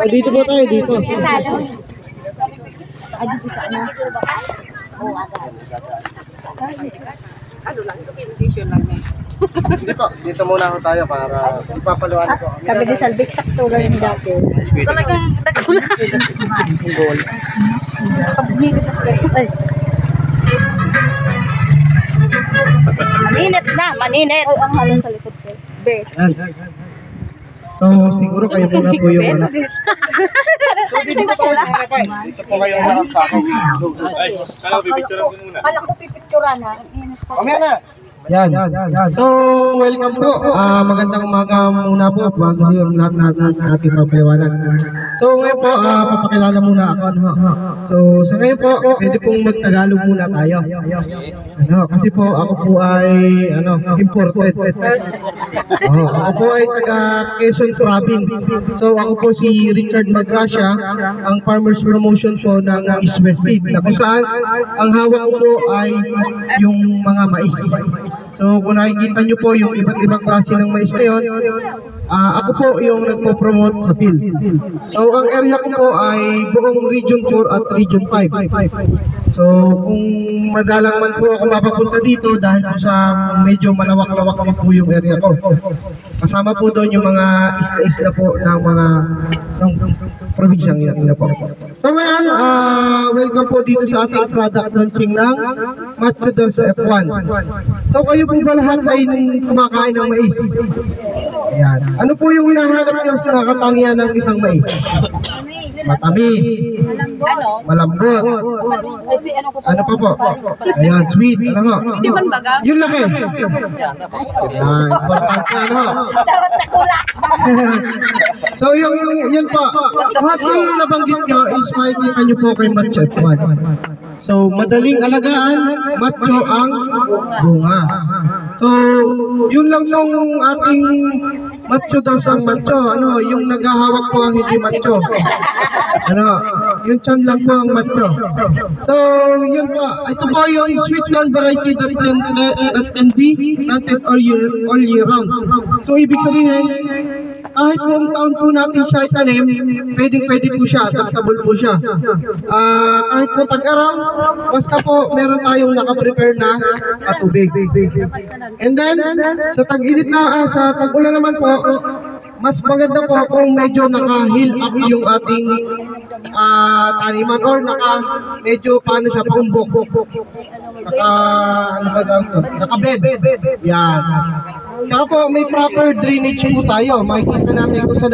Dito po tayo, dito. Salon. Ay, dito sa ano? Ano lang, documentation lang eh. Hindi po, dito muna ako tayo para ipapaluan ko. Sabi ni Salvic, sakto lang yung dati. Talagang nagkulang. Maninit na, maninit. Ay, ang halong sa likod ko. Be. So, siguro kayo muna po yung anak. So, dito po tayo muna pa. Dito po kayo muna sa akin. Ay, kala ko pipicture ko muna. Kala ko pipicturan na. Mamaya na. Yan. So, welcome po. Magandang umaga muna po bago yung lahat ng ating papaliwanag. So, ngayon po, papakilala muna ako. So, sa ngayon po, pwede pong mag-Tagalog muna tayo. Kasi po, ako po ay imported. Ako po ay taga Quezon Province. So, ako po si Richard Magracia, ang Farmers Promotion po ng East West Seed, na kung saan ang hawak ko po ay yung mga mais. So kung nakikita nyo po yung iba't ibang klase ng mais na yun, ako po yung nagpo-promote sa field. So ang area ko po ay buong Region 4 at Region 5. So kung madalang man po ako mapapunta dito dahil po sa medyo malawak-lawak po yung area ko. Kasama po doon yung mga isla-isla po ng mga probinsyang yun po. So ngayon, welcome po dito sa ating product launching ng Macho Dos F1. So kayo po ba lahat ay kumakain ng mais? Ayan. Ano po yung hinahanap nyo sa nakatangian ng isang mais? Matamis, malambot, ano pa po? Ayan, sweet, ano ho? Hindi man baga? Yun laki. Ayan, importante ano. Dapat nakula. So yun po, mas yung nabanggit nyo is makikita nyo po kay Macho F1. So madaling alagaan, macho ang bunga. So yun lang yung ating macho daw sa macho, yung naghahawak po ang hindi macho. Yung chan lang po ang macho. So yun po, ito po yung sweet corn variety that can be planted all year round. So ibig sabihin, kahit buong taon po natin siya itanim, pwede po siya, adaptable po siya. Kahit po tag-araw, basta po meron tayong nakaprepare na patubig. And then, sa tag-init na, sa tag-ulan naman po, mas maganda po kung medyo naka-heal up yung ating taniman or medyo paano siya, paumbok. Naka-bed. Yan. Tsaka po, may proper drainage po tayo. Makikita natin kung saan